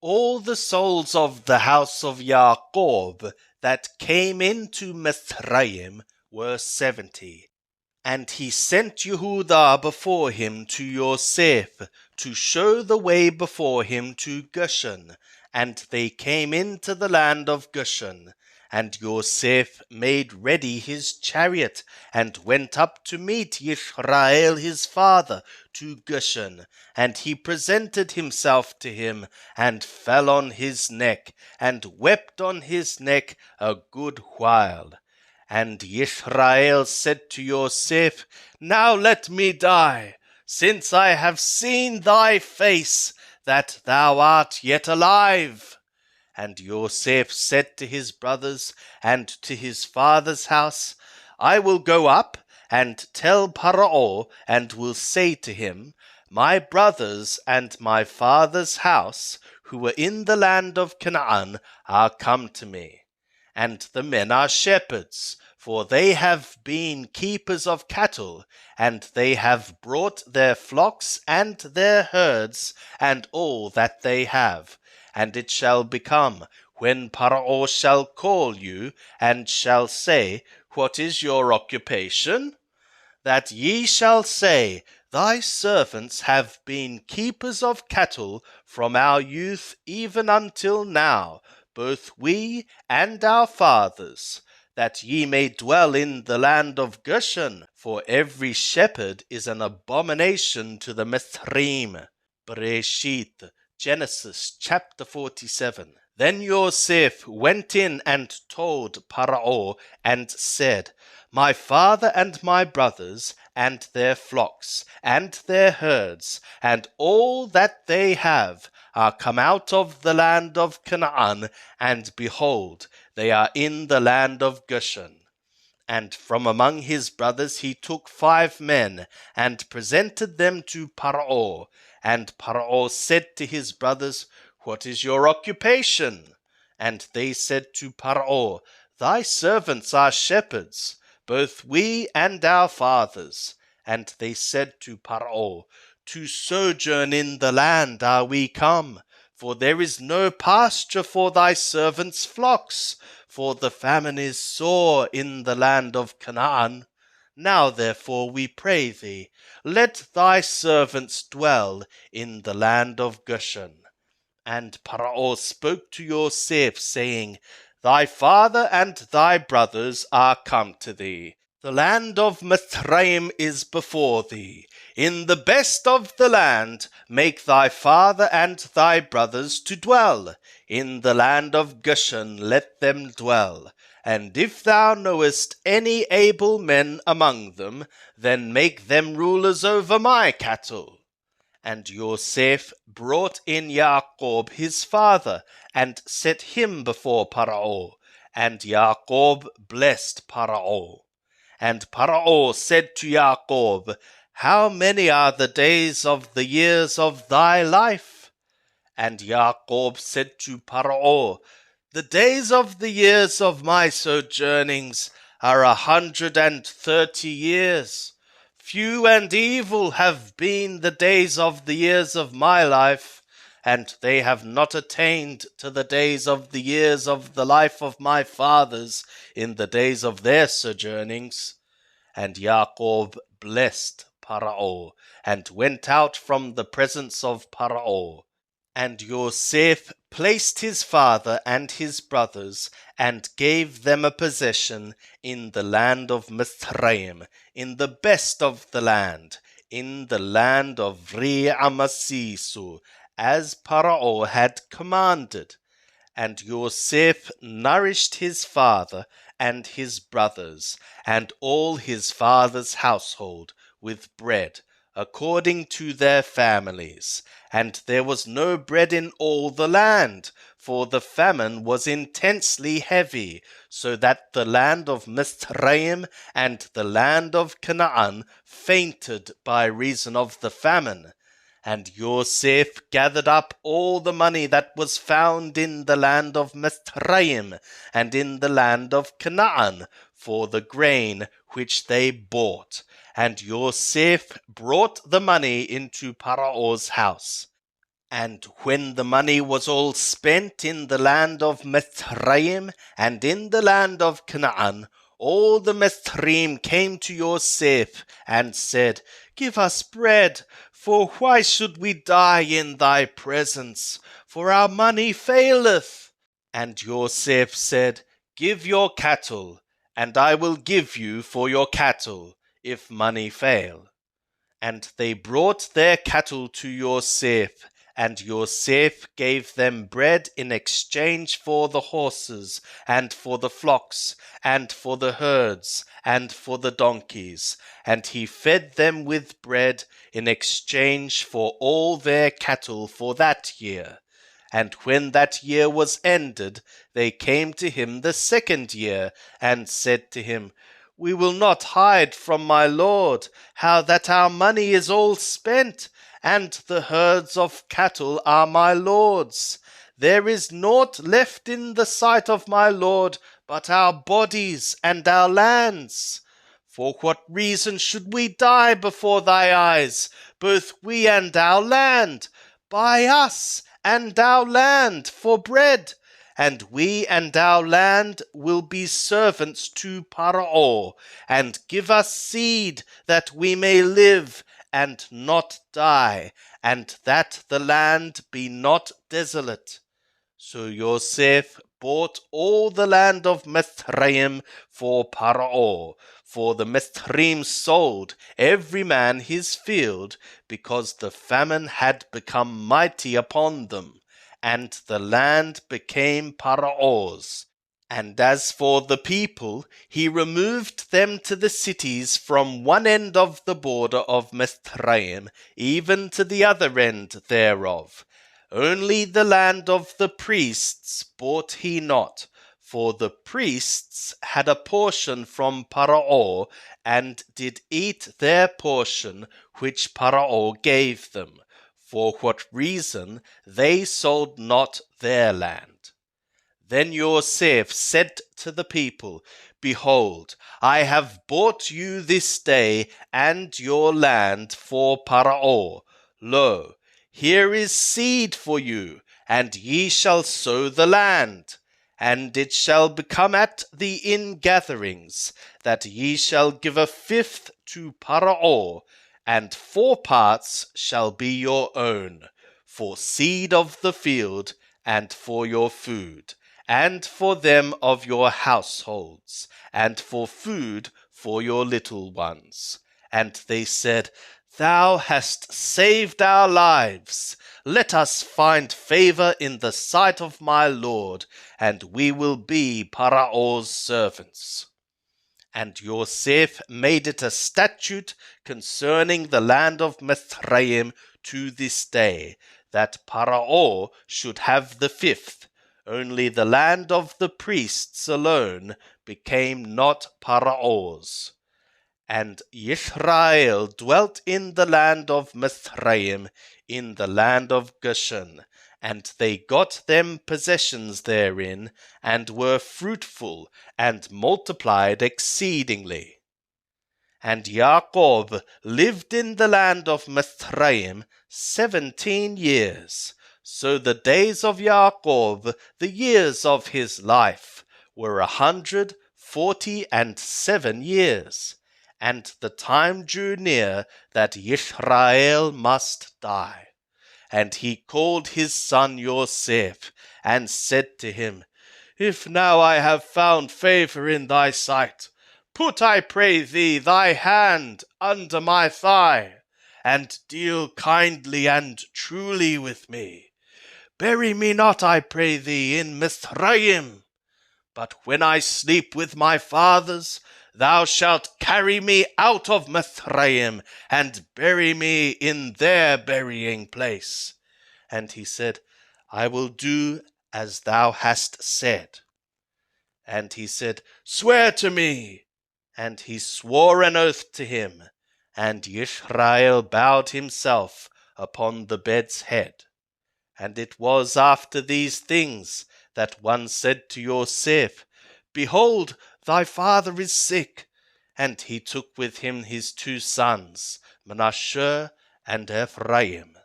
All the souls of the house of Jacob that came into Mithraim were 70. And he sent Yehudah before him to Yosef, to show the way before him to Goshen. And they came into the land of Goshen. And Yosef made ready his chariot, and went up to meet Yisrael his father to Goshen. And he presented himself to him, and fell on his neck, and wept on his neck a good while. And Yisrael said to Yosef, Now let me die, since I have seen thy face, that thou art yet alive. And Yosef said to his brothers and to his father's house, I will go up and tell Paro, and will say to him, My brothers and my father's house, who were in the land of Canaan, are come to me. And the men are shepherds, for they have been keepers of cattle, and they have brought their flocks and their herds, and all that they have. And it shall become, when Paro shall call you, and shall say, What is your occupation? That ye shall say, Thy servants have been keepers of cattle from our youth even until now, both we and our fathers, that ye may dwell in the land of Goshen, for every shepherd is an abomination to the Mithraim. Bereshit, Genesis chapter 47. Then Yosef went in and told Paro, and said, My father and my brothers, and their flocks, and their herds, and all that they have, are come out of the land of Canaan, and behold, they are in the land of Goshen. And from among his brothers he took 5 men, and presented them to Paro. And Paro said to his brothers, What is your occupation? And they said to Paro, Thy servants are shepherds, both we and our fathers. And they said to Paro, To sojourn in the land are we come, for there is no pasture for thy servants' flocks, for the famine is sore in the land of Canaan. Now therefore we pray thee, let thy servants dwell in the land of Goshen. And Paro spoke to Yosef, saying, Thy father and thy brothers are come to thee. The land of Mithraim is before thee. In the best of the land make thy father and thy brothers to dwell. In the land of Goshen let them dwell. And if thou knowest any able men among them, then make them rulers over my cattle. And Yosef brought in Jacob his father, and set him before Paro. And Jacob blessed Paro. And Paro said to Jacob, How many are the days of the years of thy life? And Jacob said to Paro, The days of the years of my sojournings are 130 years. Few and evil have been the days of the years of my life, and they have not attained to the days of the years of the life of my fathers in the days of their sojournings. And Jacob blessed Paro, and went out from the presence of Paro. And Yosef placed his father and his brothers, and gave them a possession in the land of Mithraim, in the best of the land, in the land of Amasisu, as Paro had commanded. And Yosef nourished his father and his brothers, and all his father's household, with bread, according to their families. And there was no bread in all the land, for the famine was intensely heavy, so that the land of Mithraim and the land of Canaan fainted by reason of the famine. And Yosef gathered up all the money that was found in the land of Mithraim and in the land of Canaan for the grain which they bought. And Yosef brought the money into Paro's house. And when the money was all spent in the land of Mithraim and in the land of Canaan, all the Mithraim came to Yosef and said, Give us bread, for why should we die in thy presence? For our money faileth. And Yosef said, Give your cattle, and I will give you for your cattle, if money fail. And they brought their cattle to Yosef, and Yosef gave them bread in exchange for the horses, and for the flocks, and for the herds, and for the donkeys. And he fed them with bread in exchange for all their cattle for that year. And when that year was ended, they came to him the second year, and said to him, We will not hide from my lord how that our money is all spent, and the herds of cattle are my lord's. There is naught left in the sight of my lord but our bodies and our lands. For what reason should we die before thy eyes, both we and our land? Buy us and our land for bread, and we and our land will be servants to Paro, and give us seed that we may live and not die, and that the land be not desolate. So Yosef bought all the land of Mithraim for Paro, for the Mithraim sold every man his field, because the famine had become mighty upon them, and the land became Paro's. And as for the people, he removed them to the cities from one end of the border of Mithraim, even to the other end thereof. Only the land of the priests bought he not, for the priests had a portion from Paro, and did eat their portion which Paro gave them, for what reason they sold not their land. Then Yosef said to the people, Behold, I have bought you this day and your land for Paro. Lo, here is seed for you, and ye shall sow the land. And it shall become at the ingatherings, that ye shall give a fifth to Paro, and 4 parts shall be your own, for seed of the field, and for your food, and for them of your households, and for food for your little ones. And they said, Thou hast saved our lives. Let us find favor in the sight of my lord, and we will be Parao's servants. And Yosef made it a statute concerning the land of Mithraim to this day, that Parao should have the fifth. Only the land of the priests alone became not Parao's. And Israel dwelt in the land of Mithraim, in the land of Goshen, and they got them possessions therein, and were fruitful, and multiplied exceedingly. And Jacob lived in the land of Mithraim 17 years. So the days of Jacob, the years of his life, were 147 years. And the time drew near that Israel must die. And he called his son Yosef, and said to him, If now I have found favor in thy sight, put, I pray thee, thy hand under my thigh, and deal kindly and truly with me. Bury me not, I pray thee, in Mithraim, but when I sleep with my fathers, thou shalt carry me out of Mithraim, and bury me in their burying place. And he said, I will do as thou hast said. And he said, Swear to me. And he swore an oath to him, and Israel bowed himself upon the bed's head. And it was after these things that one said to Yosef, Behold, thy father is sick. And he took with him his 2 sons, Manasseh and Ephraim.